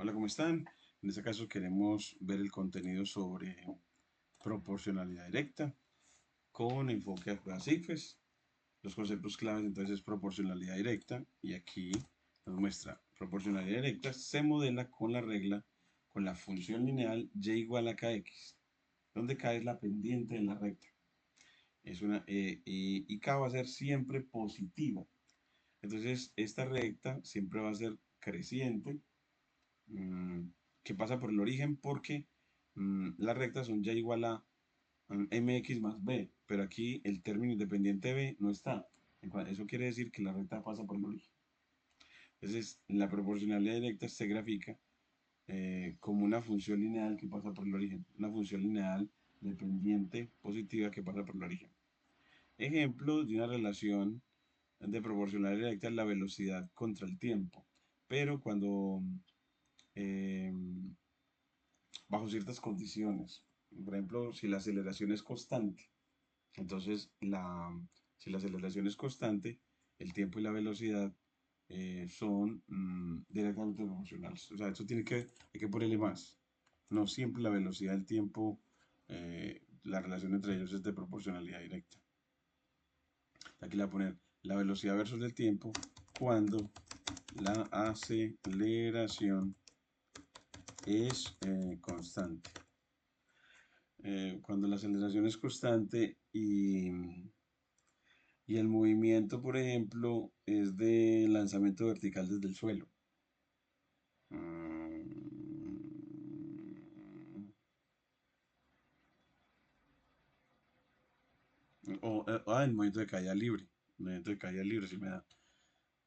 Hola, ¿cómo están? En este caso queremos ver el contenido sobre proporcionalidad directa con enfoque a pruebas ICFES. Los conceptos claves entonces es proporcionalidad directa y aquí nos muestra proporcionalidad directa se modela con la regla con la función lineal y igual a kx, donde k es la pendiente de la recta. Y k va a ser siempre positiva. Entonces esta recta siempre va a ser creciente mm, que pasa por el origen porque las rectas son ya igual a mx más b, pero aquí el término independiente b no está. Eso quiere decir que la recta pasa por el origen. Entonces, la proporcionalidad directa se grafica como una función lineal que pasa por el origen, una función lineal dependiente positiva que pasa por el origen. Ejemplo de una relación de proporcionalidad directa es la velocidad contra el tiempo, pero cuando eh, bajo ciertas condiciones. Por ejemplo, si la aceleración es constante, entonces si la aceleración es constante, el tiempo y la velocidad son directamente proporcionales. O sea, esto hay que ponerle más. No siempre la velocidad del tiempo, la relación entre ellos es de proporcionalidad directa. Aquí le voy a poner la velocidad versus el tiempo cuando la aceleración es constante. Cuando la aceleración es constante y el movimiento, por ejemplo, es de lanzamiento vertical desde el suelo. El movimiento de caída libre. El movimiento de caída libre, si me da.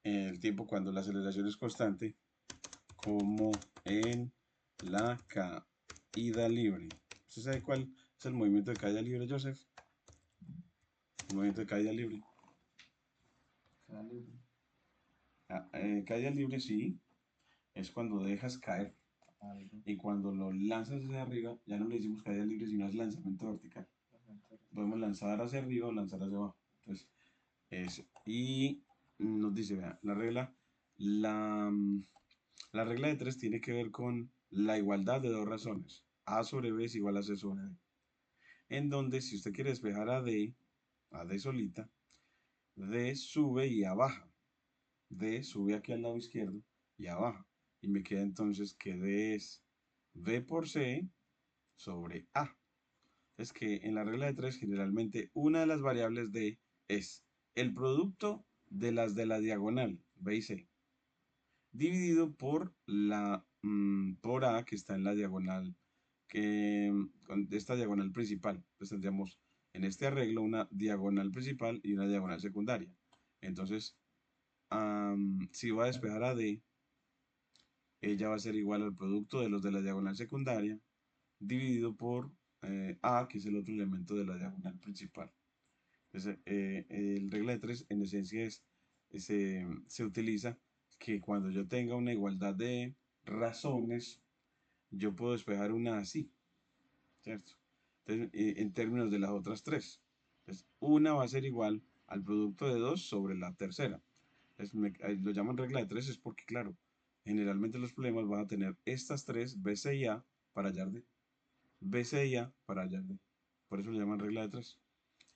El tiempo cuando la aceleración es constante, como en la caída libre. ¿Usted sabe cuál es el movimiento de caída libre, Joseph? El movimiento de caída libre. Caída libre. Caída libre, sí, es cuando dejas caer. Algo. Y cuando lo lanzas hacia arriba, ya no le decimos caída libre, sino es lanzamiento vertical. Podemos lanzar hacia arriba o lanzar hacia abajo. Entonces, y nos dice, vea, la, la regla de tres tiene que ver con la igualdad de dos razones. A sobre B es igual a C sobre D. En donde, si usted quiere despejar a D solita, D sube y A baja. D sube aquí al lado izquierdo y A baja. Y me queda entonces que D es B por C sobre A. Es que en la regla de tres generalmente una de las variables de es el producto de la diagonal B y C dividido por por A que está en la diagonal con esta diagonal principal. Pues tendríamos en este arreglo una diagonal principal y una diagonal secundaria. Entonces, si va a despejar a D, ella va a ser igual al producto de los de la diagonal secundaria dividido por A, que es el otro elemento de la diagonal principal. Entonces, el regla de tres en esencia se utiliza que cuando yo tenga una igualdad de razones, yo puedo despejar una así, ¿cierto? Entonces, en términos de las otras tres. Entonces, una va a ser igual al producto de dos sobre la tercera. Entonces, lo llaman regla de tres es porque, claro, generalmente los problemas van a tener estas tres, B, C y A, para hallar D. B, C y A para hallar D. Por eso lo llaman regla de tres.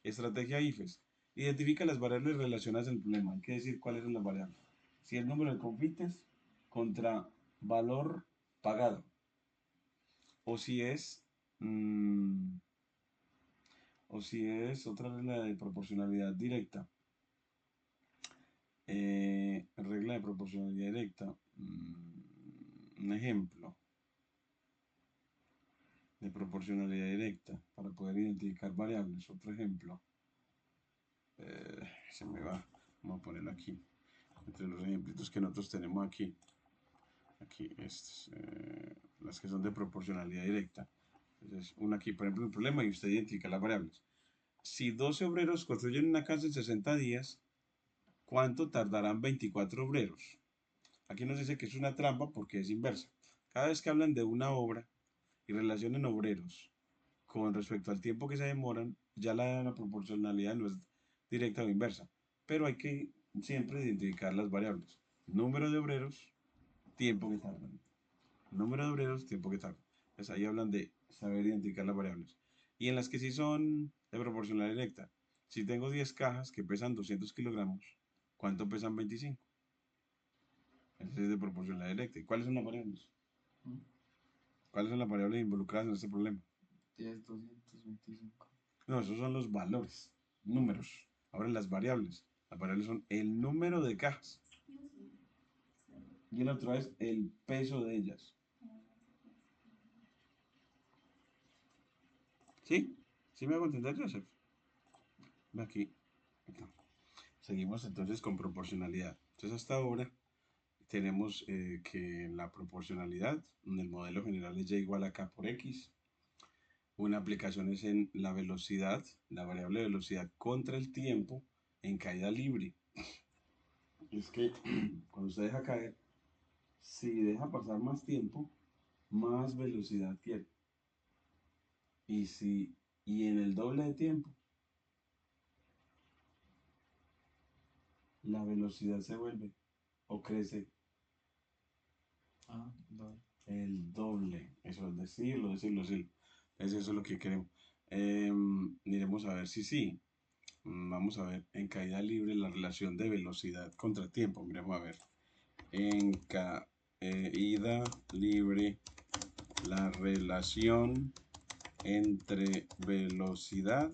Estrategia IFES. Identifica las variables relacionadas en el problema. Hay que decir cuáles son las variables. Si el número de confites contra valor pagado. O si es, mm, o si es otra regla de proporcionalidad directa. Regla de proporcionalidad directa. Un ejemplo de proporcionalidad directa para poder identificar variables. Otro ejemplo. Se me va. Vamos a ponerlo aquí. Entre los ejemplitos que nosotros tenemos aquí. Aquí, estas, las que son de proporcionalidad directa. Entonces, una aquí, por ejemplo, un problema y usted identifica las variables. Si 12 obreros construyen una casa en 60 días, ¿cuánto tardarán 24 obreros? Aquí nos dice que es una trampa porque es inversa. Cada vez que hablan de una obra y relacionen obreros con respecto al tiempo que se demoran, ya la proporcionalidad no es directa o inversa. Pero hay que siempre identificar las variables. Número de obreros, tiempo que tardan. número de obreros, tiempo que tarda. Entonces ahí hablan de saber identificar las variables. Y en las que sí son de proporcional directa. Si tengo 10 cajas que pesan 200 kilogramos, ¿cuánto pesan 25? Ese es de proporcionalidad directa. ¿Y cuáles son las variables? ¿Mm? ¿Cuáles son las variables involucradas en este problema? 10, 225. No, esos son los valores, números. Ahora las variables. Las variables son el número de cajas. Y la otra es el peso de ellas. ¿Sí? ¿Sí me hago entender, Joseph? Aquí. Seguimos entonces con proporcionalidad. Entonces hasta ahora tenemos que la proporcionalidad en el modelo general es y igual a k por x. Una aplicación es en la velocidad, la variable velocidad contra el tiempo en caída libre. Es que cuando usted deja caer, si deja pasar más tiempo, más velocidad tiene. Y en el doble de tiempo, la velocidad se vuelve o crece Ah, doble. el doble. Eso es decirlo. Eso es lo que queremos. Miremos a ver si sí. Vamos a ver en caída libre la relación de velocidad contra tiempo. Miremos a ver. En caída libre la relación entre velocidad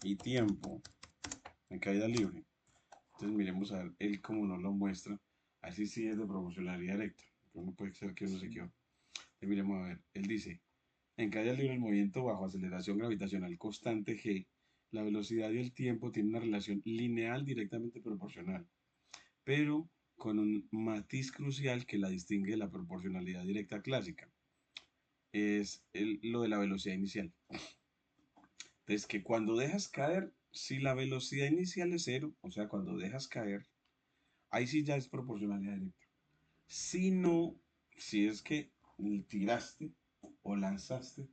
y tiempo. En caída libre. Entonces miremos a ver él como nos lo muestra. Así sí es de proporcionalidad directa. No puede ser que uno se equivoque. Entonces miremos a ver. Él dice, en caída libre el movimiento bajo aceleración gravitacional constante g, la velocidad y el tiempo tienen una relación lineal directamente proporcional, pero con un matiz crucial que la distingue de la proporcionalidad directa clásica. Es lo de la velocidad inicial. Entonces, que cuando dejas caer, si la velocidad inicial es cero, o sea, cuando dejas caer, ahí sí ya es proporcionalidad directa. Si no, si es que tiraste o lanzaste,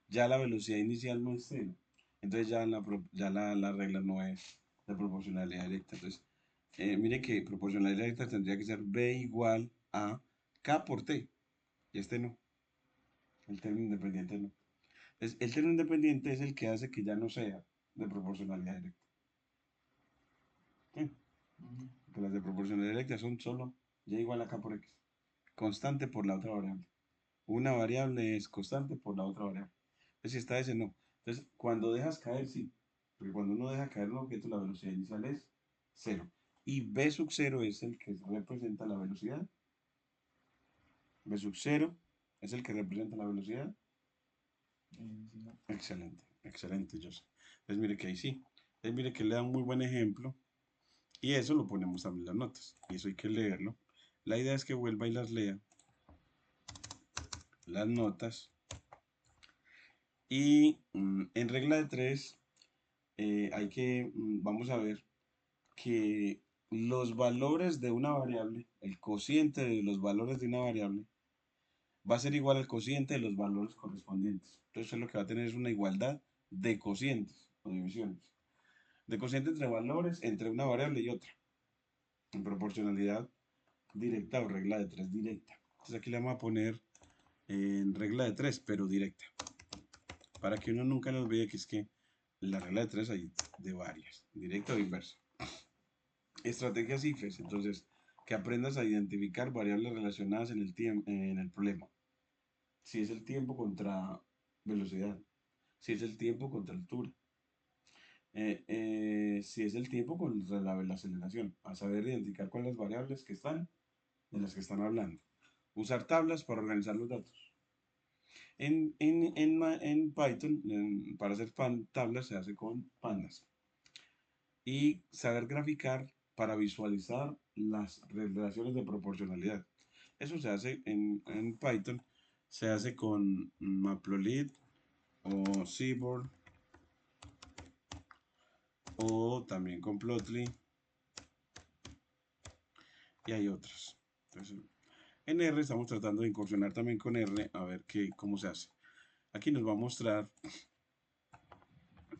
ya la velocidad inicial no es cero. Entonces ya la regla no es de proporcionalidad directa. Entonces, mire que proporcionalidad directa tendría que ser B igual a K por T. Y este no. El término independiente no. El término independiente es el que hace que ya no sea de proporcionalidad directa. ¿Sí? Que las de proporcionalidad directa son solo y igual a K por X. Constante por la otra variable. Una variable es constante por la otra variable. Entonces, si está ese, no. Entonces, cuando dejas caer, sí. Porque cuando uno deja caer un objeto, la velocidad inicial es cero. Y B sub 0 es el que representa la velocidad. B sub 0 es el que representa la velocidad. Sí. Excelente, excelente, Joseph. Entonces, mire que ahí sí. Entonces, mire que le da un muy buen ejemplo. Y eso lo ponemos también en las notas. Y eso hay que leerlo. La idea es que vuelva y las lea. Las notas. Y en regla de 3 vamos a ver que los valores de una variable, el cociente de los valores de una variable, va a ser igual al cociente de los valores correspondientes. Entonces lo que va a tener es una igualdad de cocientes o divisiones. De cociente entre valores, entre una variable y otra. En proporcionalidad directa o regla de 3 directa. Entonces aquí le vamos a poner en regla de 3, pero directa. Para que uno nunca nos vea que es que la regla de 3 hay de varias, directa o inversa. Estrategias IFES, entonces, que aprendas a identificar variables relacionadas en el problema. Si es el tiempo contra velocidad, si es el tiempo contra altura, si es el tiempo contra la aceleración, a saber identificar cuáles variables que están, de las que están hablando. Usar tablas para organizar los datos. En Python, para hacer tablas se hace con pandas. Y saber graficar para visualizar las relaciones de proporcionalidad. Eso se hace en Python, se hace con Matplotlib o Seaborn o también con Plotly y hay otras. Entonces, en R estamos tratando de incursionar también con R a ver cómo se hace. Aquí nos va a mostrar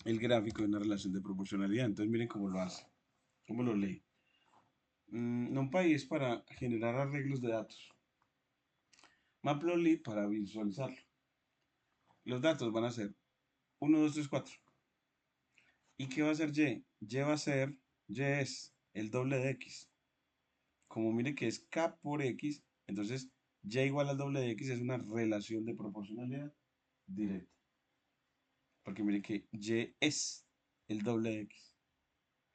el gráfico de una relación de proporcionalidad. Entonces miren cómo lo hace, cómo lo lee. NumPy es para generar arreglos de datos. Matplotlib para visualizarlo. Los datos van a ser 1, 2, 3, 4. ¿Y qué va a ser Y? Y va a ser, Y es el doble de X. Como mire que es K por X, entonces Y igual al doble de X es una relación de proporcionalidad directa. Porque mire que Y es el doble de X.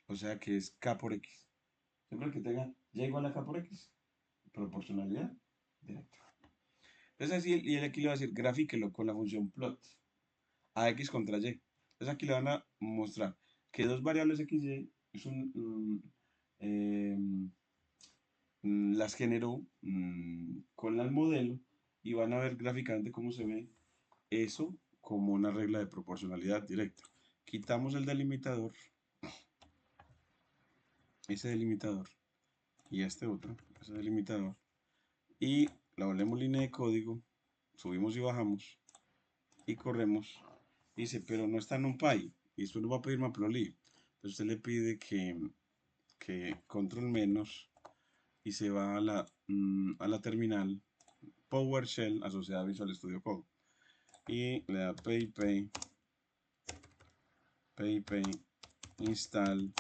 O sea que es K por X. Siempre que tenga Y igual a K por X. Proporcionalidad directa. Entonces así, y él aquí le va a decir, grafíquelo con la función plot. A X contra Y. Entonces aquí le van a mostrar que dos variables X y es las generó con el modelo y van a ver gráficamente cómo se ve eso como una regla de proporcionalidad directa. Quitamos el delimitador, ese delimitador y este otro, ese delimitador, y la volvemos línea de código, subimos y bajamos y corremos. Dice, pero no está en NumPy y esto nos va a pedir Matplotlib. Entonces usted le pide que control menos y se va a la terminal PowerShell asociada a Visual Studio Code y le da py install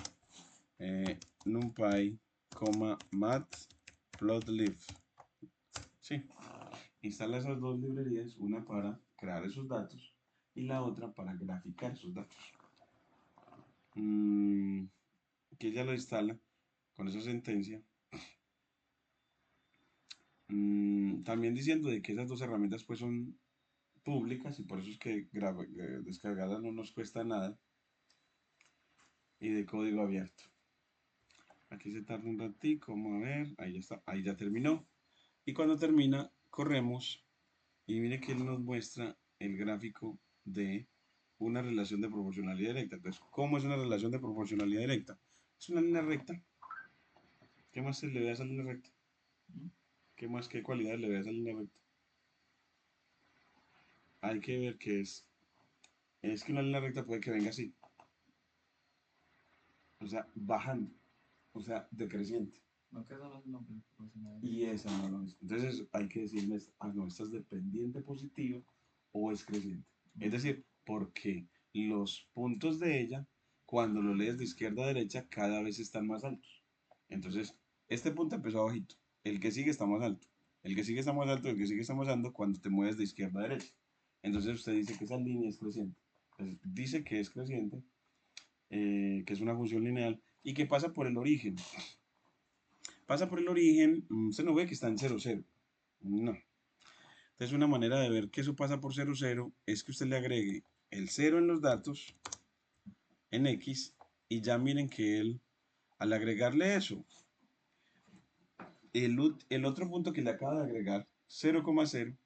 numpy, matplotlib. Sí, instala esas dos librerías, una para crear esos datos y la otra para graficar esos datos. Que ya lo instala con esa sentencia. También diciendo de que esas dos herramientas pues son públicas y por eso es que descargarlas no nos cuesta nada y de código abierto. Aquí se tarda un ratico, vamos a ver, ahí ya está, ahí ya terminó. Y cuando termina, corremos y mire que él nos muestra el gráfico de una relación de proporcionalidad directa. Entonces, ¿cómo es una relación de proporcionalidad directa? Es una línea recta. ¿Qué más se le ve a esa línea recta? ¿Qué más, qué cualidades le ve a esa línea recta? Hay que ver qué es. Es que una línea recta puede que venga así. O sea, bajando. O sea, decreciente. No queda los nombres proporcionales. Y esa no lo es. Entonces hay que decirles, ah, no, esta es dependiente positiva o es creciente. Es decir, porque los puntos de ella, cuando lo lees de izquierda a derecha, cada vez están más altos. Entonces, este punto empezó bajito. El que sigue está más alto. El que sigue está más alto, el que sigue está más alto cuando te mueves de izquierda a derecha. Entonces usted dice que esa línea es creciente. Entonces, dice que es creciente, que es una función lineal y que pasa por el origen. Pasa por el origen, usted no ve que está en 0, 0. No. Entonces una manera de ver que eso pasa por 0, 0 es que usted le agregue el 0 en los datos, en X, y ya miren que él, al agregarle eso, el otro punto que le acaba de agregar, 0,0,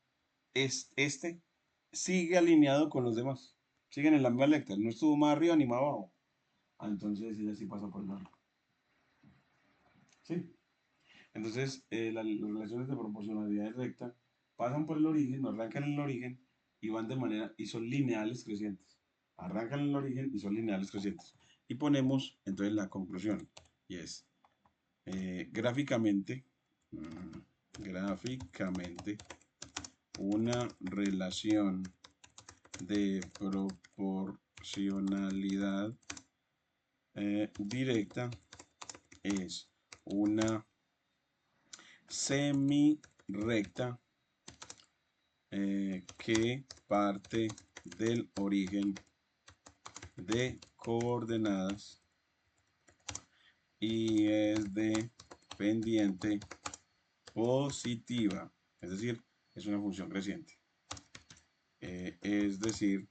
es este, sigue alineado con los demás. Siguen en la misma lectura, no estuvo más arriba ni más abajo. Entonces ella sí pasa por el lado. ¿Sí? Entonces, las relaciones de proporcionalidad recta pasan por el origen, no arrancan en el origen y van de manera, y son lineales crecientes. Arrancan en el origen y son lineales crecientes. Y ponemos entonces la conclusión, y es gráficamente, gráficamente, una relación de proporcionalidad directa es una semi-recta que parte del origen de coordenadas y es de pendiente positiva, es decir, es una función creciente. Es decir,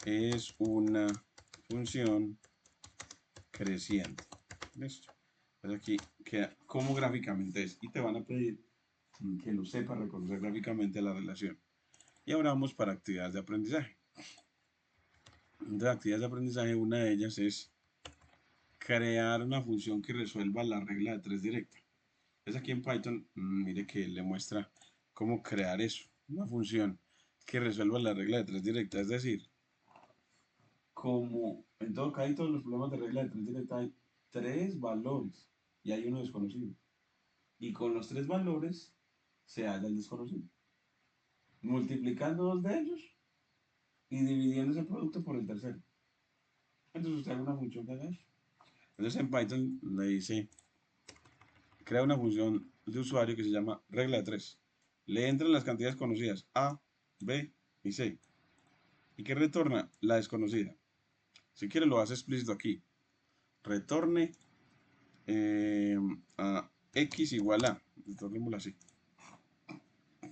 es una función creciente. ¿Listo? Entonces aquí queda como gráficamente es y te van a pedir que lo sepa reconocer gráficamente la relación. Y ahora vamos para actividades de aprendizaje. De actividades de aprendizaje, una de ellas es crear una función que resuelva la regla de 3 directa. Es aquí en Python, mire que le muestra cómo crear eso, una función que resuelva la regla de 3 directa. Es decir, como en todo caso, todos los problemas de regla de 3 directa hay 3 valores y hay uno desconocido. Y con los 3 valores se halla el desconocido. Multiplicando dos de ellos y dividiendo ese producto por el tercero. Entonces usted haga una función que haga eso. Entonces en Python le dice, crea una función de usuario que se llama regla de 3. Le entran las cantidades conocidas A, B y C. ¿Y que retorna? La desconocida. Si quiere lo hace explícito aquí. Retorne a X igual a. Retornémoslo así.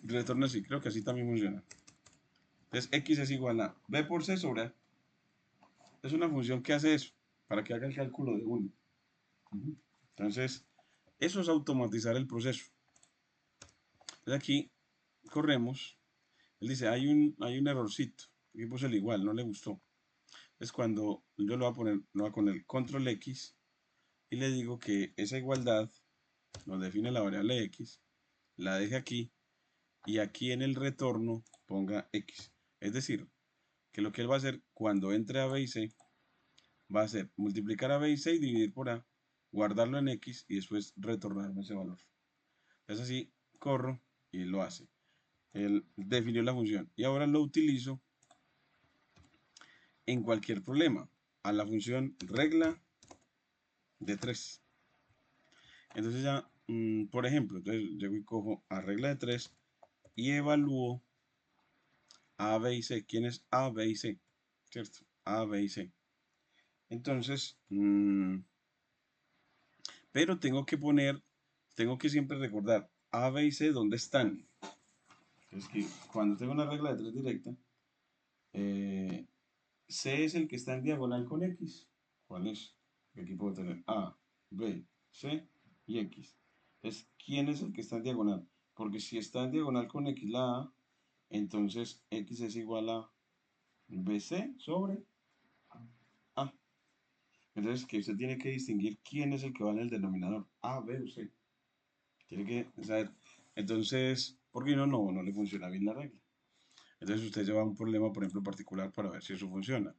Retorna así. Creo que así también funciona. Entonces X es igual a B por C sobre A. Es una función que hace eso. Para que haga el cálculo de 1. Entonces, eso es automatizar el proceso. Entonces aquí corremos. Él dice, hay un errorcito. Aquí puse el igual, no le gustó. Es cuando yo lo voy a poner, lo voy a con el control X y le digo que esa igualdad nos define la variable X, la deje aquí y aquí en el retorno ponga X. Es decir, que lo que él va a hacer cuando entre a B y C va a ser multiplicar a B y C y dividir por A, guardarlo en X y después retornarme ese valor. Es así, corro y lo hace. Él definió la función y ahora lo utilizo en cualquier problema a la función regla de 3. Entonces ya, por ejemplo, entonces llego y cojo a regla de 3 y evalúo A, B y C. ¿Quién es A, B y C? ¿Cierto? A, B y C. Entonces, pero tengo que siempre recordar A, B y C, ¿dónde están? Es que cuando tengo una regla de 3 directa, C es el que está en diagonal con X. ¿Cuál es? Aquí puedo tener A, B, C y X. Entonces, ¿quién es el que está en diagonal? Porque si está en diagonal con X la A, entonces X es igual a BC sobre A. Entonces, que usted tiene que distinguir quién es el que va en el denominador, A, B o C. Tiene que saber. Entonces, porque no le funciona bien la regla. Entonces, usted lleva un problema, por ejemplo, particular para ver si eso funciona.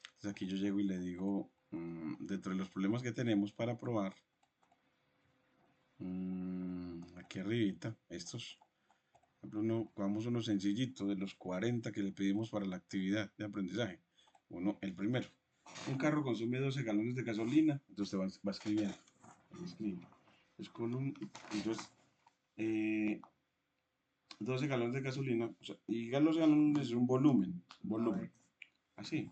Entonces, aquí yo llego y le digo, dentro de los problemas que tenemos para probar, aquí arribita, estos, por ejemplo, vamos uno sencillito de los 40 que le pedimos para la actividad de aprendizaje. Uno, el primero. Un carro consume 12 galones de gasolina, entonces te va escribiendo. Escribe. Entonces, 12 galones de gasolina, o sea, y los galones es un volumen, así.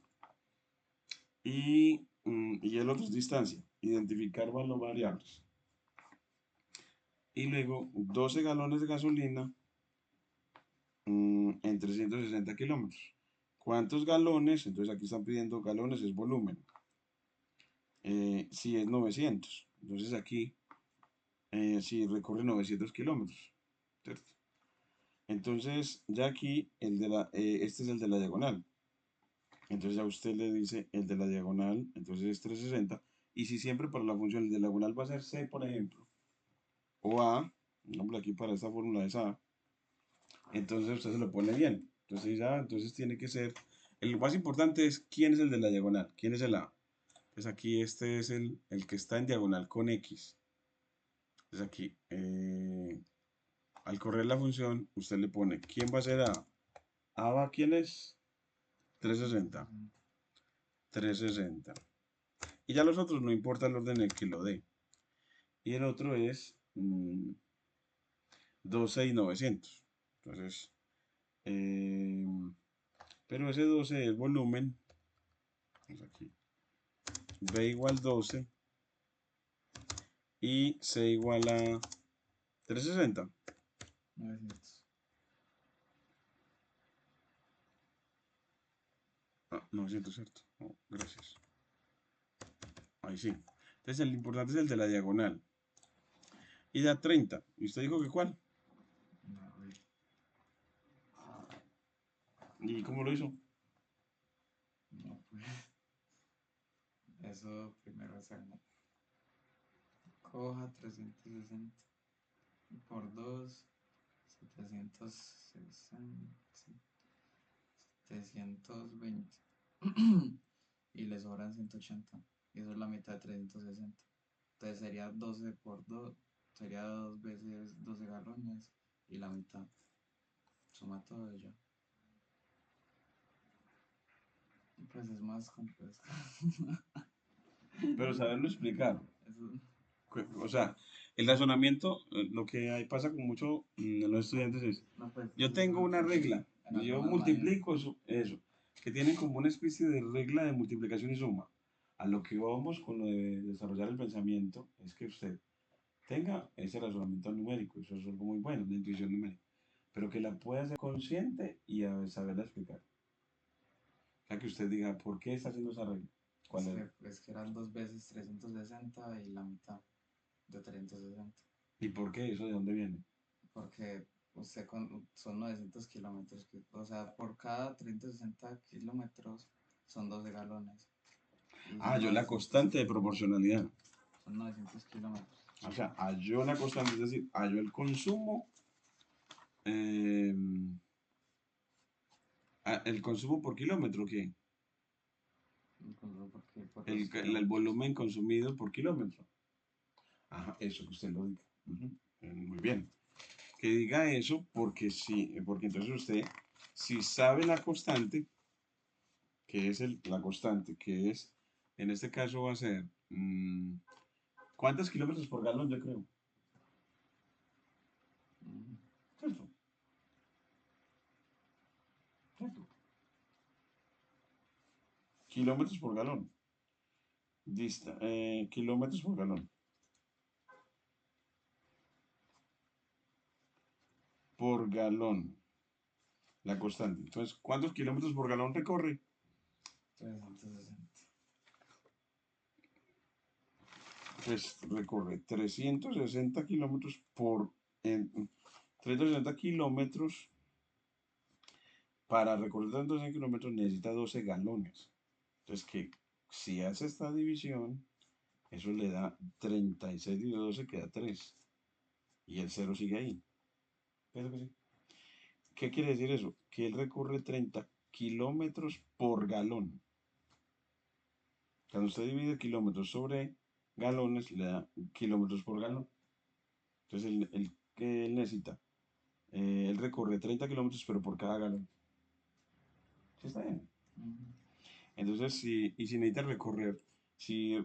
Y el otro es distancia, identificar variables. Y luego 12 galones de gasolina en 360 kilómetros. ¿Cuántos galones? Entonces aquí están pidiendo galones, es volumen. Si es 900. Entonces aquí, si recorre 900 kilómetros. ¿Cierto? Entonces ya aquí, este es el de la diagonal. Entonces ya usted le dice el de la diagonal, entonces es 360. Y si siempre para la función el de la diagonal va a ser C, por ejemplo, o A, por aquí para esta fórmula es A, entonces usted se lo pone bien. Entonces ya, entonces tiene que ser, el más importante es quién es el de la diagonal, quién es el A. Entonces aquí este es el que está en diagonal con X. Entonces aquí, al correr la función, usted le pone quién va a ser A. A va, ¿quién es? 360. 360. Y ya los otros no importa el orden en el que lo dé. Y el otro es 12 y 900. Entonces, eh, pero ese 12 es volumen. Vamos aquí. B igual 12 y C igual a 360. 900. Ah, 900, ¿cierto? Oh, gracias. Ahí sí. Entonces, el importante es el de la diagonal. Y da 30. ¿Y usted dijo que cuál? No, uy. ¿Y cómo lo hizo? No, pues. Eso primero hacerlo. Coja 360 por 2, 760, 720. Y le sobran 180. Y eso es la mitad de 360. Entonces sería 12 por 2. Sería 2 veces 12 galones. y la mitad. Suma todo ello. Pues es más complejo. Pero saberlo explicar. Eso, O sea, el razonamiento, lo que ahí pasa con muchos de los estudiantes es, no, pues, yo eso tengo una regla en y yo algunas vainas. multiplico eso, que tienen como una especie de regla de multiplicación y suma. A lo que vamos con lo de desarrollar el pensamiento es que usted tenga ese razonamiento numérico, eso es algo muy bueno, una intuición numérica, pero que la pueda ser consciente y a saberla explicar. O sea, que usted diga, ¿por qué está haciendo esa regla? ¿Cuál es? Es que eran 2 veces 360 y la mitad de 360. ¿Y por qué eso? ¿De dónde viene? Porque son 900 kilómetros. O sea, por cada 360 kilómetros son 12 galones. Y Ah, son yo la 900 constante de proporcionalidad. son 900 kilómetros. O sea, halló la constante, es decir, halló el consumo, eh, el consumo por kilómetro, ¿qué? Por los El kilómetros. volumen consumido por kilómetro. Ajá, eso que usted lo diga. Ujú, muy bien. Que diga eso porque sí, porque entonces usted, si sabe la constante, que es la constante, que es, en este caso va a ser, ¿cuántos kilómetros por galón? Yo creo. Mm, ¿Cierto? ¿Cierto? Kilómetros por galón. Kilómetros por galón. Por galón. La constante. Entonces, ¿cuántos kilómetros por galón recorre? 360. Pues recorre 360 kilómetros por... En, 360 kilómetros. Para recorrer 360 kilómetros necesita 12 galones. Entonces, que si hace esta división, eso le da 36 dividido 12, queda 3. Y el cero sigue ahí. ¿Pero que sí? ¿Qué quiere decir eso? Que él recorre 30 kilómetros por galón. Cuando usted divide kilómetros sobre galones, le da kilómetros por galón. Entonces, que él necesita, él recorre 30 kilómetros, pero por cada galón. ¿Sí está bien? Ujú. Entonces, si necesita recorrer, si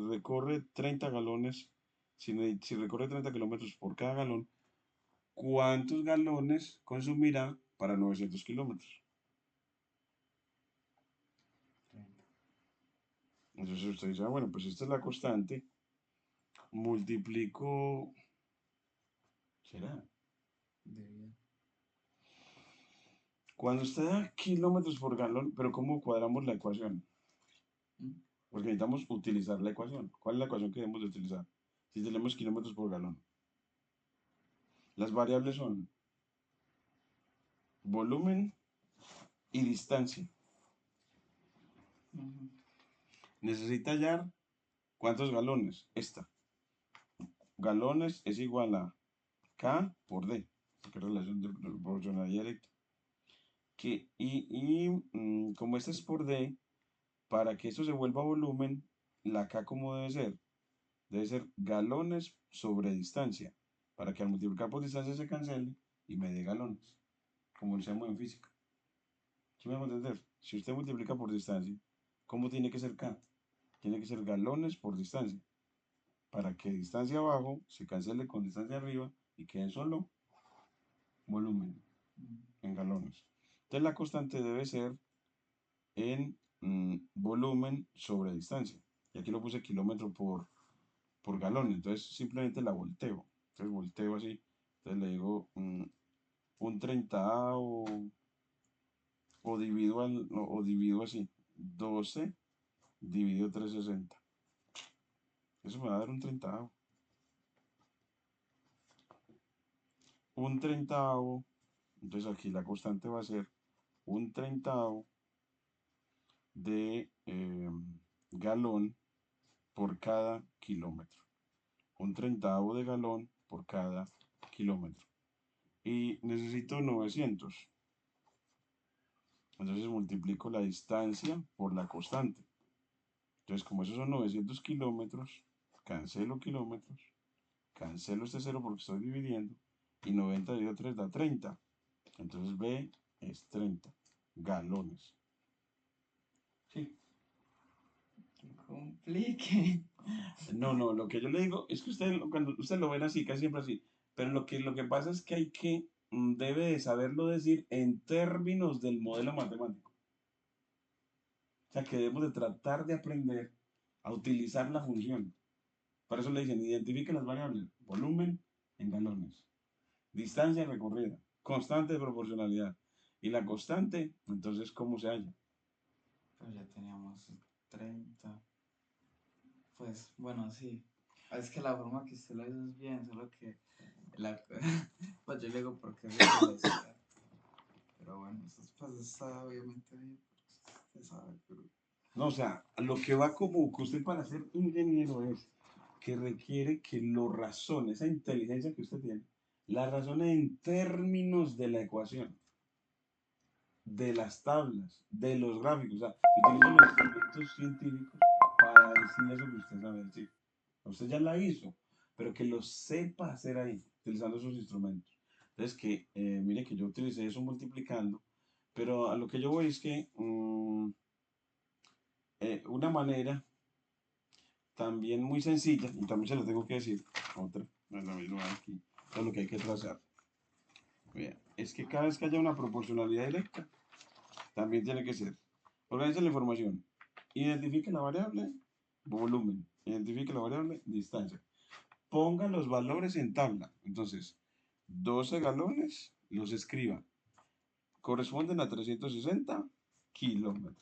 recorre 30 galones, si recorre 30 kilómetros por cada galón, ¿cuántos galones consumirá para 900 kilómetros? 30. Entonces usted dice, bueno, pues esta es la constante, multiplico, ¿será? Dividido. Cuando usted da kilómetros por galón, pero ¿cómo cuadramos la ecuación? Mm, Porque necesitamos utilizar la ecuación. ¿Cuál es la ecuación que debemos de utilizar? Si tenemos kilómetros por galón. Las variables son volumen y distancia. ujú. Necesita hallar cuántos galones. Esta. Galones es igual a K por D. Que es relación de proporcionalidad directa. Como esta es por D, para que esto se vuelva volumen, la K como debe ser galones sobre distancia, para que al multiplicar por distancia se cancele y me dé galones, como decíamos en física. ¿Sí me va a entender? Si usted multiplica por distancia, ¿cómo tiene que ser K? Tiene que ser galones por distancia, para que distancia abajo se cancele con distancia arriba y quede solo volumen en galones. Entonces la constante debe ser en volumen sobre distancia. Y aquí lo puse kilómetro por galón, entonces simplemente la volteo. Entonces volteo así, entonces le digo un treintavo o divido así, 12 dividido 360. Eso me va a dar un treintavo. Un treintavo, entonces aquí la constante va a ser un treintavo de galón por cada kilómetro. Un treintavo de galón por cada kilómetro. Y necesito 900. Entonces multiplico la distancia por la constante. Entonces, como esos son 900 kilómetros, cancelo kilómetros, cancelo este cero porque estoy dividiendo, y 90 dividido 3 da 30. Entonces B es 30 galones. Sí. Complique. No, lo que yo le digo es que cuando usted lo ven así, casi siempre así, pero lo que pasa es que debe de saberlo decir en términos del modelo matemático. O sea, que debemos de tratar de aprender a utilizar la función. Por eso le dicen, identifique las variables, volumen en galones, distancia recorrida, constante de proporcionalidad. Y la constante, entonces, ¿cómo se halla? Pero ya teníamos 30. Pues bueno, sí. Es que la forma que usted lo hizo es bien, solo que la, pues yo le digo porque es velocidad. Pero bueno, eso pues está obviamente bien, porque usted sabe, pero No, o sea, lo que va como que usted para ser ingeniero es que requiere que lo razone, esa inteligencia que usted tiene, la razone en términos de la ecuación, de las tablas, de los gráficos, o sea, que utilice los instrumentos científicos para decir eso que usted sabe decir. Usted ya la hizo, pero que lo sepa hacer ahí, utilizando esos instrumentos. Entonces, mire que yo utilicé eso multiplicando, pero a lo que yo voy es que una manera también muy sencilla, y también se lo tengo que decir, otra, no es la misma aquí, todo lo que hay que trazar. Vea, es que cada vez que haya una proporcionalidad directa, también tiene que ser, organice la información, identifique la variable volumen, identifique la variable distancia, ponga los valores en tabla, entonces, 12 galones, los escriba, corresponden a 360 kilómetros.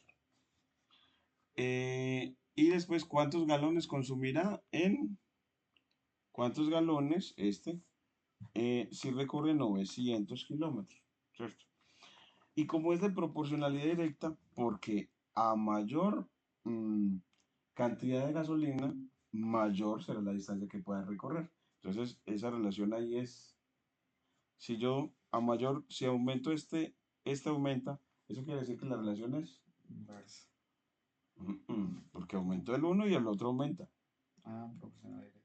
Y después, ¿cuántos galones consumirá en ¿cuántos galones si recorre 900 kilómetros? ¿Cierto? Y como es de proporcionalidad directa, porque a mayor cantidad de gasolina, mayor será la distancia que pueda recorrer. Entonces, esa relación ahí es, si aumento este aumenta, eso quiere decir que la relación es, inverso. porque aumentó el uno y el otro aumenta. Ah, proporcional directo.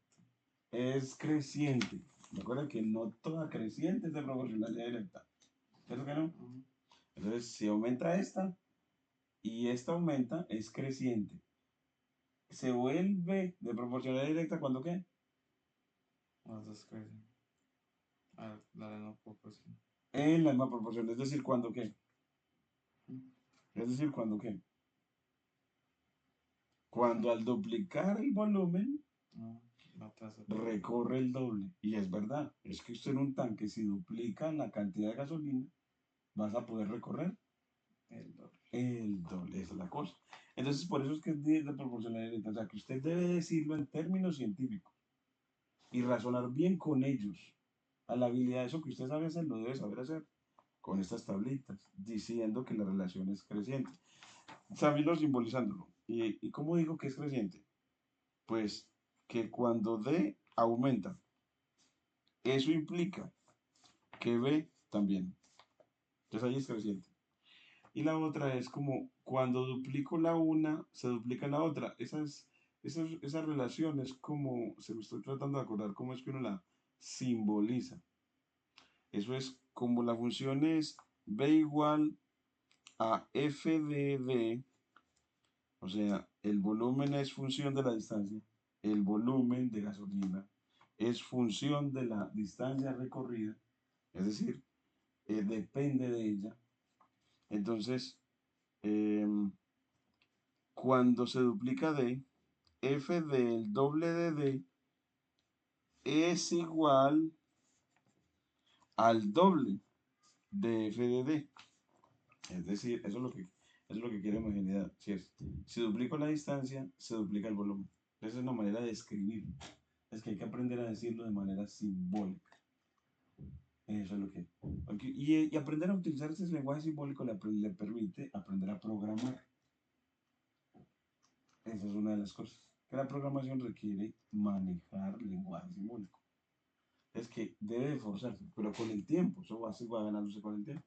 Es creciente. Recuerda que no toda creciente es de proporcionalidad directa. ¿Cierto que no? Entonces, si aumenta esta y esta aumenta, es creciente. Se vuelve de proporcionalidad directa cuando ¿qué? Las dos crecen. Ah, la no proporción. En la misma proporción. Es decir, cuando ¿qué? Es decir, cuando ¿qué? Cuando al duplicar el volumen, No, la tasa. recorre el doble. Y es verdad. Es que usted en un tanque, si duplica la cantidad de gasolina, vas a poder recorrer El doble. el doble. Esa es la cosa. Entonces, por eso es que es de proporcionalidad directa. O sea, que usted debe decirlo en términos científicos y razonar bien con ellos. A la habilidad, eso que usted sabe hacer, lo debe saber hacer con estas tablitas, diciendo que la relación es creciente. Sabiendo simbolizándolo. ¿Y cómo digo que es creciente? Pues que cuando D aumenta, eso implica que B también. Entonces ahí es creciente. Y la otra es como cuando duplico la una, se duplica la otra. Esa relación es como, se me estoy tratando de acordar cómo es que uno la simboliza. Eso es como la función es B igual a f de d, o sea, el volumen es función de la distancia, el volumen de gasolina es función de la distancia recorrida, es decir, depende de ella. Entonces, cuando se duplica d, f del doble de d es igual al doble de f de d. Es decir, eso es lo que quiere homogeneidad. Si duplico la distancia, se duplica el volumen. Esa es una manera de escribirlo. Es que hay que aprender a decirlo de manera simbólica. Eso es lo que. Y aprender a utilizar ese lenguaje simbólico le permite aprender a programar. Esa es una de las cosas. Que la programación requiere manejar lenguaje simbólico. Es que debe de forzarse, pero con el tiempo. Eso va ganándose con el tiempo.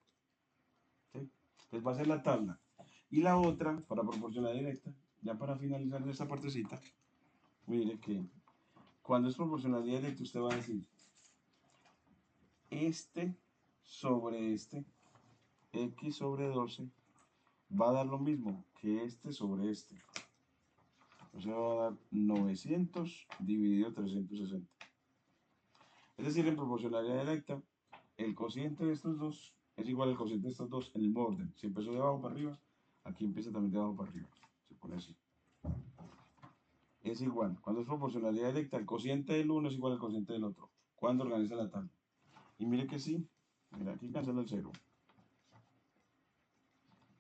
¿Sí? Entonces va a ser la tabla. Y la otra, para proporcionalidad directa, ya para finalizar esta partecita, mire que cuando es proporcionalidad directa, usted va a decir este sobre este, x sobre 12, va a dar lo mismo que este sobre este. O sea, va a dar 900 dividido 360. Es decir, en proporcionalidad directa, el cociente de estos dos es igual al cociente de estos dos en el mismo orden. Si empezó de abajo para arriba, aquí empieza también de abajo para arriba. Se pone así. Es igual. Cuando es proporcionalidad directa, el cociente del uno es igual al cociente del otro. Cuando organiza la tabla. Y mire que sí. Mira, aquí cancela el 0.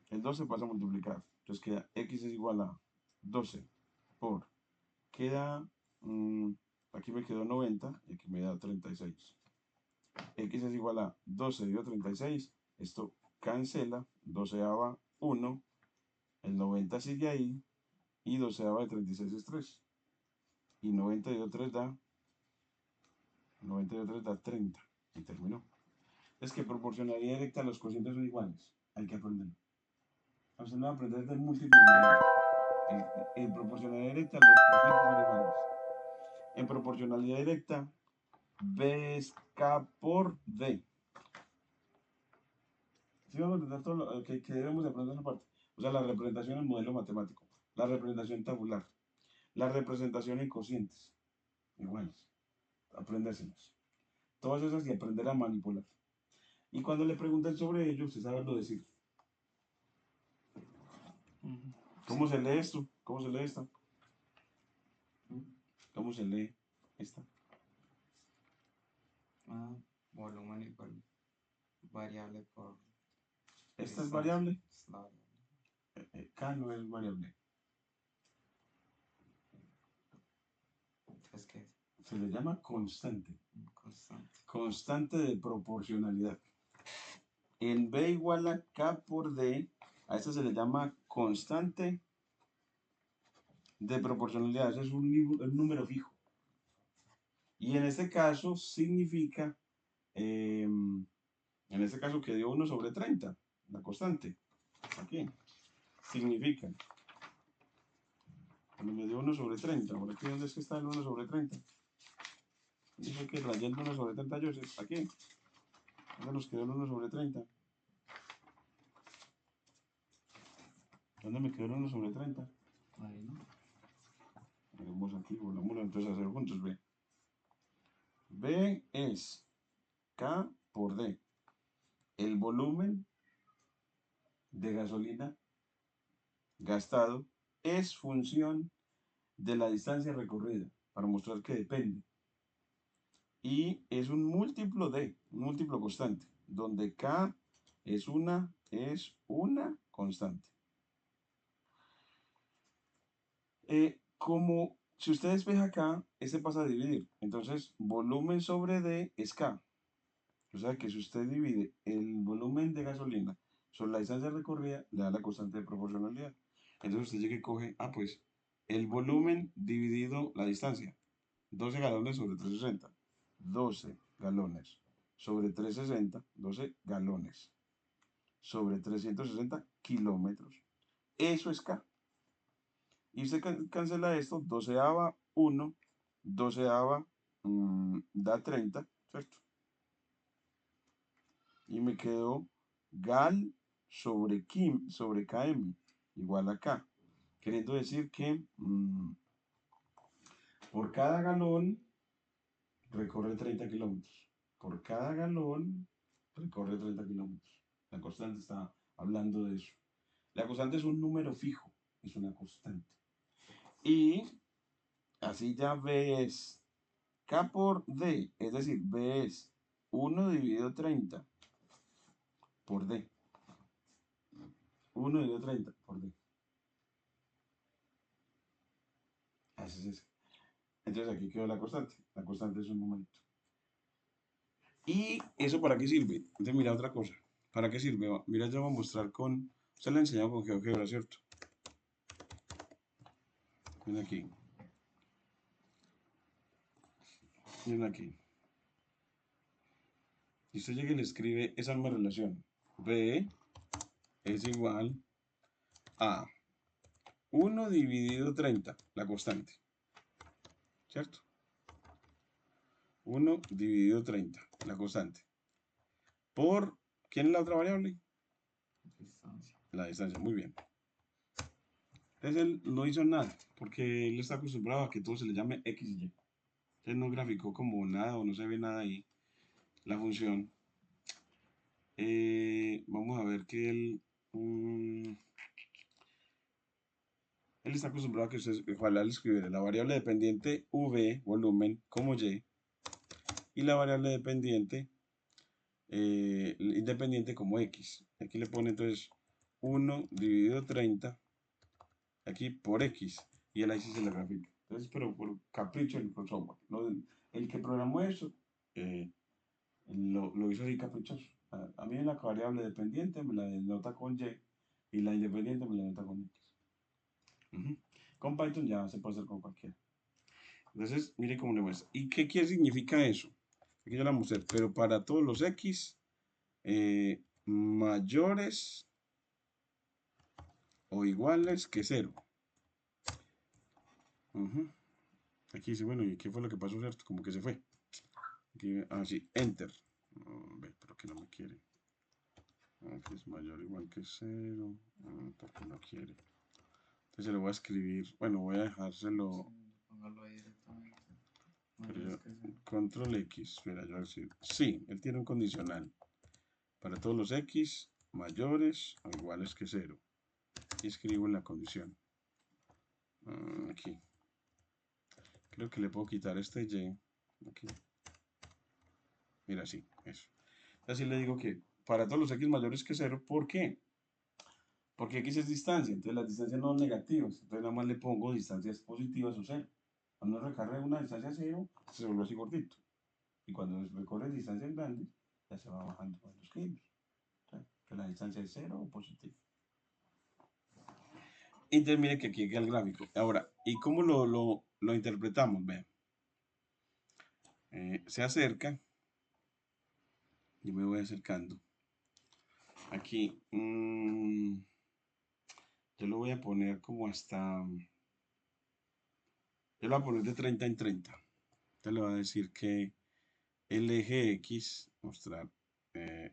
El 12 pasa a multiplicar. Entonces queda x es igual a 12 por. Queda. Aquí me quedó 90 y aquí me da 36. X es igual a 12 dividido 36. Esto cancela. 12 daba 1. El 90 sigue ahí. Y 12 daba de 36 es 3. Y 90 dividido 3 da. 90 dividido 3 da 30. Y terminó. Es que proporcionalidad directa los cocientes son iguales. Hay que aprenderlo. A usted no va a aprender de múltiples maneras. En proporcionalidad directa los cocientes son iguales. En proporcionalidad directa, B es K por D. ¿Sí vamos a entender todo lo que debemos de aprender esa parte? O sea, la representación en modelo matemático, la representación tabular, la representación en cocientes, iguales, aprendérselas. Todas esas y aprender a manipular. Y cuando le pregunten sobre ello, usted sabe lo decir. ¿Cómo se lee esto? ¿Cómo se lee esta? ¿Cómo se lee esta? Volumen igual variable por ¿Esta es distancia. variable? Es la variable. K no es variable. Entonces, ¿qué es? Se le llama constante. Constante. Constante de proporcionalidad. En B igual a K por D, a esto se le llama constante de proporcionalidad. Ese es un número fijo. Y en este caso significa, en este caso que dio 1 sobre 30, la constante. Aquí. Significa. Cuando me dio 1 sobre 30, por aquí, ¿dónde es que está el 1 sobre 30? Dice que rayando 1 sobre 30, Joseph, aquí. ¿Dónde nos quedó el 1 sobre 30? ¿Dónde me quedó el 1 sobre 30? Ahí, ¿no? Vamos aquí, volvamos entonces a hacer juntos, B. B es K por D. El volumen de gasolina gastado es función de la distancia recorrida, para mostrar que depende. Y es un múltiplo de, un múltiplo constante, donde K es una constante. Como si usted despeja acá, este pasa a dividir. Entonces, volumen sobre D es K. O sea que si usted divide el volumen de gasolina sobre la distancia recorrida, le da la constante de proporcionalidad. Entonces usted llega y coge, pues, el volumen dividido la distancia. 12 galones sobre 360. 12 galones sobre 360, 12 galones sobre 360 kilómetros. Eso es K. Y usted cancela esto, 12 daba 1, 12 daba da 30, ¿cierto? Y me quedó gal sobre km igual a K. Queriendo decir que por cada galón recorre 30 kilómetros. Por cada galón recorre 30 kilómetros. La constante está hablando de eso. La constante es un número fijo, es una constante. Y así ya B es K por D, es decir, B es 1 dividido 30 por D. 1 dividido 30 por D. Así es eso. Entonces aquí quedó la constante. La constante es un numerito. ¿Y eso para qué sirve? Entonces mira otra cosa. ¿Para qué sirve? Mira, yo voy a mostrar con... Usted le ha enseñado con GeoGebra, ¿cierto? Miren aquí. Miren aquí. Y usted llega y le escribe esa misma relación. B es igual a 1 dividido 30, la constante. ¿Cierto? 1 dividido 30, la constante. por, ¿quién es la otra variable? Distancia. La distancia, muy bien. Entonces él no hizo nada, porque él está acostumbrado a que todo se le llame X y Y. Entonces no graficó como nada o no se ve nada ahí, la función. Vamos a ver que él está acostumbrado a que usted, ojalá le escribiera la variable dependiente V, volumen, como Y, y la variable dependiente independiente como X. Aquí le pone entonces 1 dividido 30 aquí por X, y él ahí sí se le grafica. Entonces, pero por capricho del software. ¿No? El que programó eso lo hizo así caprichoso. A mí la variable dependiente me la denota con Y y la independiente me la denota con X. Con Python ya se puede hacer con cualquiera. Entonces, mire cómo le muestra. ¿Y qué significa eso? Aquí yo la mostré, pero para todos los X mayores o iguales que 0. Aquí dice, bueno, ¿y qué fue lo que pasó, cierto? Como que se fue. Aquí, sí, enter. Pero que no me quiere. Aquí es mayor o igual que 0. Porque no quiere. Entonces se lo voy a escribir. Bueno, voy a dejárselo. Sí, póngalo ahí directamente. Pero Mayores yo, que cero. control X. Mira, yo voy a decir, sí, él tiene un condicional. Para todos los X mayores o iguales que 0. Y escribo en la condición. Aquí. Creo que le puedo quitar este Y. Aquí. Mira, sí, eso. Así le digo que para todos los X mayores que 0, ¿por qué? Porque X es distancia, entonces las distancias no son negativas, entonces nada más le pongo distancias positivas o 0. Cuando uno recarga una distancia 0, se vuelve así gordito. Y cuando recorre distancias grandes, ya se va bajando a los kilos. O sea, que la distancia es 0 o positiva. Entonces mire que aquí queda el gráfico. Ahora, ¿y cómo lo interpretamos? Vean. Se acerca. Yo me voy acercando. Aquí. Yo lo voy a poner como hasta. Yo lo voy a poner de 30 en 30. Entonces le voy a decir que el eje X, mostrar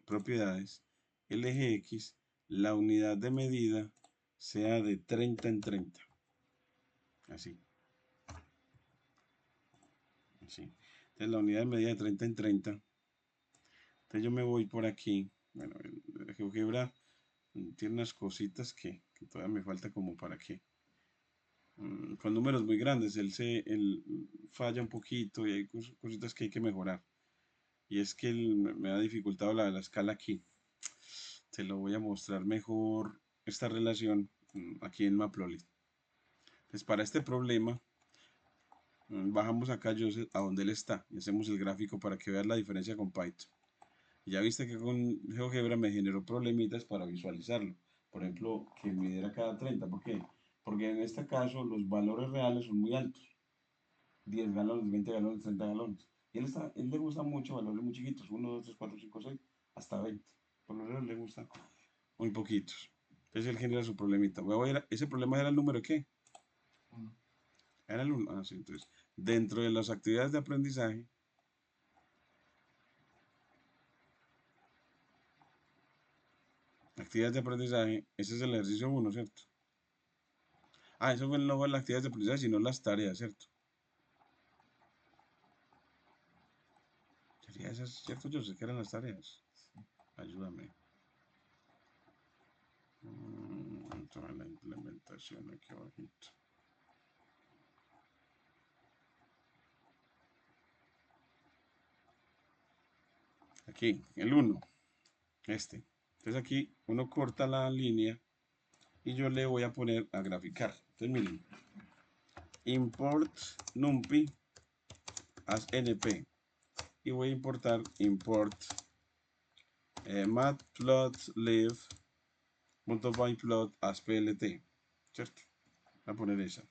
propiedades, el eje X, la unidad de medida sea de 30 en 30. Así. Así. Entonces la unidad de medida de 30 en 30. Entonces yo me voy por aquí. Bueno, el GeoGebra tiene unas cositas que todavía me falta como para que. Con números muy grandes, él falla un poquito y hay cositas que hay que mejorar. Y es que me ha dificultado la escala aquí. Te lo voy a mostrar mejor esta relación aquí en Maplolit. Entonces, para este problema, bajamos acá Joseph a donde él está y hacemos el gráfico para que veas la diferencia con Python. Y ya viste que con GeoGebra me generó problemitas para visualizarlo. Por ejemplo, que midiera cada 30. ¿Por qué? Porque en este caso los valores reales son muy altos. 10 galones, 20 galones, 30 galones. Y él le gusta mucho valores muy chiquitos. 1, 2, 3, 4, 5, 6, hasta 20. Por lo menos le gusta muy poquitos. Entonces él genera su problemita. Voy a ver, ese problema era el número qué? Uno. Era el 1. Ah, sí, entonces, dentro de las actividades de aprendizaje, ese es el ejercicio 1, ¿cierto? Ah, eso no fue las actividades de aprendizaje, sino las tareas, ¿cierto? Sería esas, ¿cierto? Yo sé que eran las tareas. Sí. Ayúdame. Toda la implementación aquí abajito. Aquí, el 1, este. Entonces aquí uno corta la línea y yo le voy a poner a graficar. Entonces miren, import numpy as np y voy a importar import matplotlib.pyplot as plt, ¿cierto? Voy a poner esa.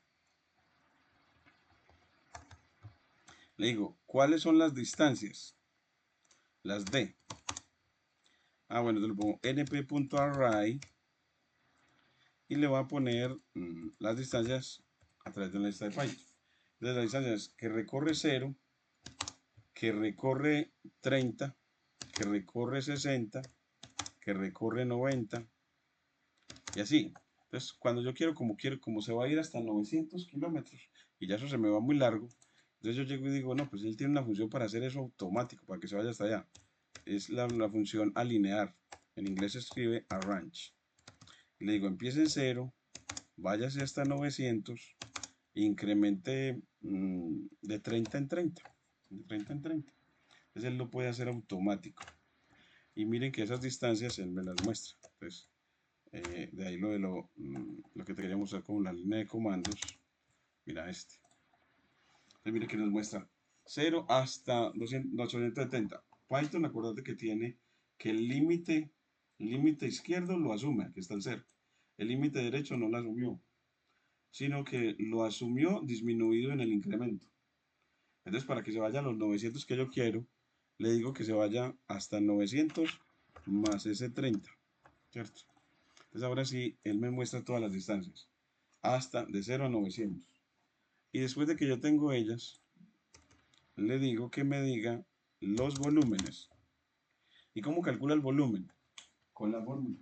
Le digo, ¿cuáles son las distancias? Las d. Bueno, entonces le pongo np.array y le voy a poner las distancias a través de una lista de Python. Entonces las distancias que recorre 0, que recorre 30 que recorre 60, que recorre 90, y así. Entonces, cuando yo quiero, como se va a ir hasta 900 kilómetros, y ya eso se me va muy largo, entonces yo llego y digo, no, pues él tiene una función para hacer eso automático, para que se vaya hasta allá. Es la función alinear. En inglés se escribe arrange. Y le digo, empiece en 0, váyase hasta 900, incremente de 30 en 30. De 30 en 30. Entonces él lo puede hacer automático. Y miren que esas distancias él me las muestra. Entonces, de ahí lo que te quería mostrar como la línea de comandos. Mira este. Entonces mire que nos muestra 0 hasta 870. Python, acuérdate que tiene que el límite izquierdo lo asume, aquí está el 0. El límite derecho no lo asumió, sino que lo asumió disminuido en el incremento. Entonces, para que se vaya a los 900 que yo quiero, le digo que se vaya hasta 900 más ese 30, ¿cierto? Entonces, ahora sí, él me muestra todas las distancias, hasta de 0 a 900. Y después de que yo tengo ellas, le digo que me diga los volúmenes. ¿Y cómo calcula el volumen? Con la fórmula.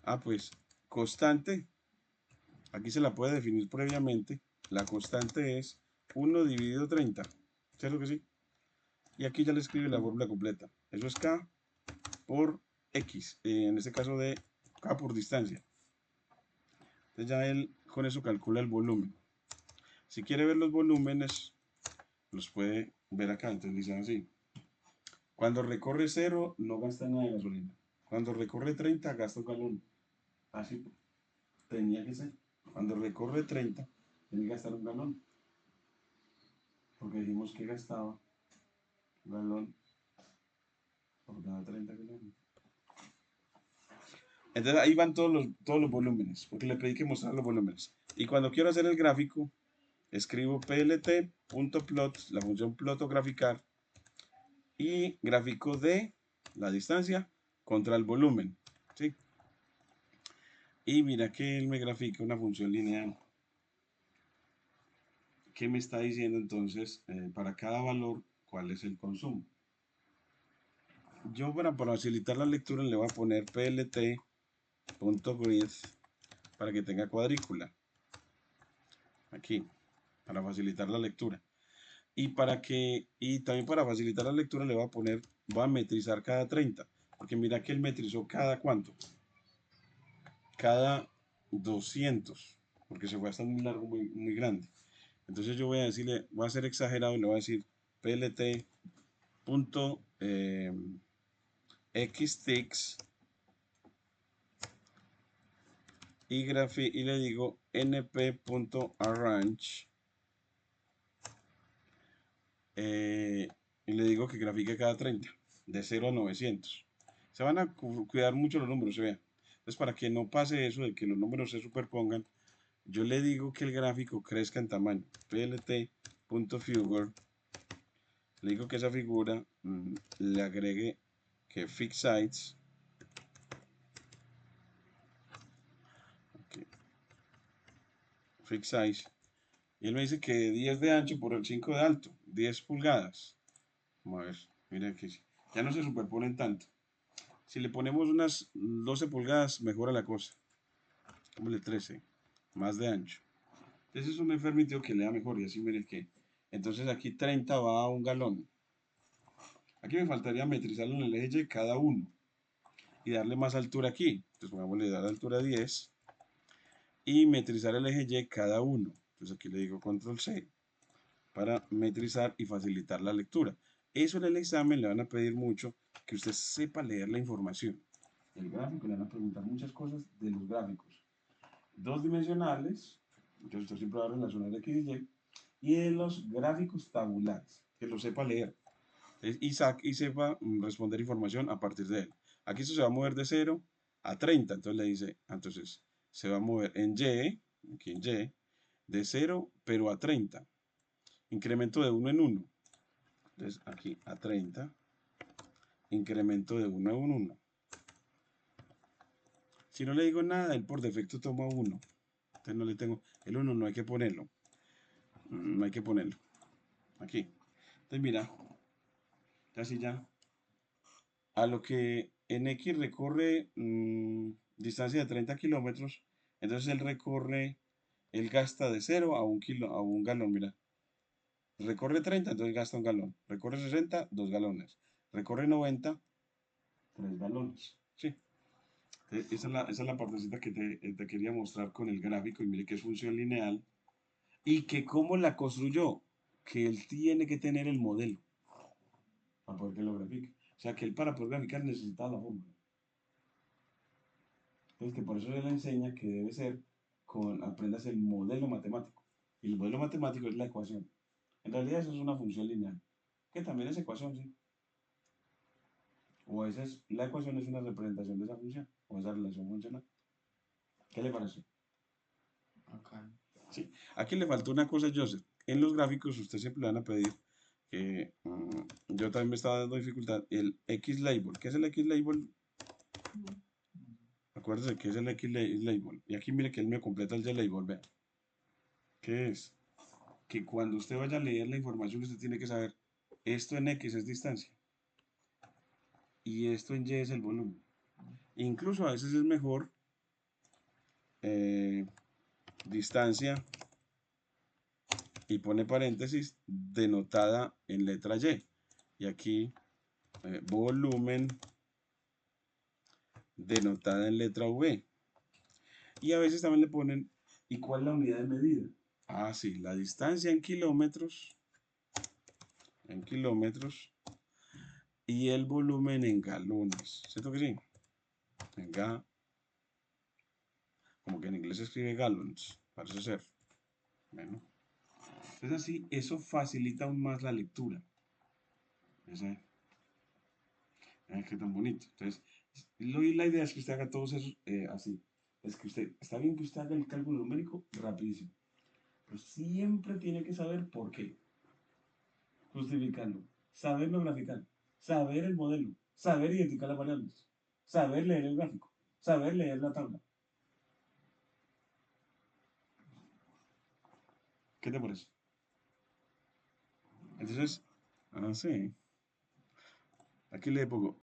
Ah, pues, constante. Aquí se la puede definir previamente. La constante es 1 dividido 30. ¿Cierto que sí? Y aquí ya le escribe la fórmula completa. Eso es K por X. En este caso de K por distancia. Entonces ya él con eso calcula el volumen. Si quiere ver los volúmenes, los puede ver acá. Entonces dice así. Cuando recorre 0, no gasta nada de gasolina. Cuando recorre 30, gasta un galón. Así tenía que ser. Cuando recorre 30, tiene que gastar un galón. Porque dijimos que gastaba un galón por cada 30 kilómetros. Entonces ahí van todos los volúmenes, porque le pedí que mostrar los volúmenes. Y cuando quiero hacer el gráfico, escribo plt.plot, la función plot o graficar, y gráfico de la distancia contra el volumen. ¿Sí? Y mira que él me grafica una función lineal. ¿Qué me está diciendo entonces para cada valor cuál es el consumo? Yo para facilitar la lectura le voy a poner plt.grid para que tenga cuadrícula. Aquí, para facilitar la lectura. Y también para facilitar la lectura le voy a poner, voy a metrizar cada 30. Porque mira que él metrizó cada cuánto. Cada 200. Porque se fue hasta muy largo, muy grande. Entonces yo voy a decirle, voy a ser exagerado y le voy a decir plt.xtix y le digo np.arrange y le digo que grafique cada 30, de 0 a 900. Se van a cuidar mucho los números, se vean. Entonces, para que no pase eso de que los números se superpongan, yo le digo que el gráfico crezca en tamaño. plt.figure, le digo que esa figura le agregue que fix size. Okay. Fix size. Y él me dice que 10 de ancho por el 5 de alto, 10 pulgadas. Vamos a ver, mira que ya no se superponen tanto. Si le ponemos unas 12 pulgadas, mejora la cosa. Póngale 13, más de ancho. Ese es un enfermito que le da mejor y así mire que. Entonces aquí 30 va a un galón. Aquí me faltaría metrizarlo en el eje Y cada uno. Y darle más altura aquí. Entonces pongámosle dar altura 10. Y metrizar el eje Y cada uno. Entonces aquí le digo control C para metrizar y facilitar la lectura. Eso en el examen le van a pedir mucho que usted sepa leer la información. El gráfico, le van a preguntar muchas cosas de los gráficos. Dos dimensionales, entonces usted siempre va a relacionar X y de los gráficos tabulares, que lo sepa leer y sepa responder información a partir de él. Aquí esto se va a mover de 0 a 30, entonces le dice, entonces se va a mover en Y, aquí en Y, de 0 pero a 30. Incremento de 1 en 1. Entonces aquí a 30. Incremento de 1 en 1. Si no le digo nada, él por defecto toma 1. Entonces no le tengo. El 1 no hay que ponerlo. No hay que ponerlo. Aquí. Entonces mira. Casi ya. a lo que en X recorre distancia de 30 kilómetros, entonces él gasta de 0 a un galón, mira. Recorre 30, entonces gasta un galón. Recorre 60, 2 galones. Recorre 90, 3 galones. Sí. Esa es la partecita que te quería mostrar con el gráfico. Y mire que es función lineal. Y que cómo la construyó. Que él tiene que tener el modelo para poder que lo grafique. O sea que él para poder graficar necesita la fórmula. Entonces que por eso él enseña que debe ser aprendas el modelo matemático. Y el modelo matemático es la ecuación. En realidad eso es una función lineal. Que también es ecuación, sí. O la ecuación es una representación de esa función, o esa relación funcional. ¿Qué le parece? Ok. Sí. Aquí le faltó una cosa, Joseph. En los gráficos usted siempre le van a pedir que yo también me estaba dando dificultad. El X-label. ¿Qué es el X-label? Acuérdese que es el X-label. Y aquí mire que él me completa el Y-label. Vean. ¿Qué es? Que cuando usted vaya a leer la información, usted tiene que saber, esto en X es distancia y esto en Y es el volumen. Incluso a veces es mejor eh, distancia y pone paréntesis denotada en letra Y. Y aquí volumen denotada en letra V. Y a veces también le ponen, ¿y cuál es la unidad de medida? Ah, sí, la distancia en kilómetros y el volumen en galones. ¿Cierto que sí? En como que en inglés se escribe gallons, parece ser. Bueno, entonces así, eso facilita aún más la lectura. Ese, qué tan bonito. Entonces, la idea es que usted haga todos esos así. Es que está bien que usted haga el cálculo numérico rapidísimo, pero siempre tiene que saber por qué. Justificarlo, saberlo graficar, saber el modelo, saber identificar las variables, saber leer el gráfico, saber leer la tabla. ¿Qué te parece? Entonces, sí. Aquí le pongo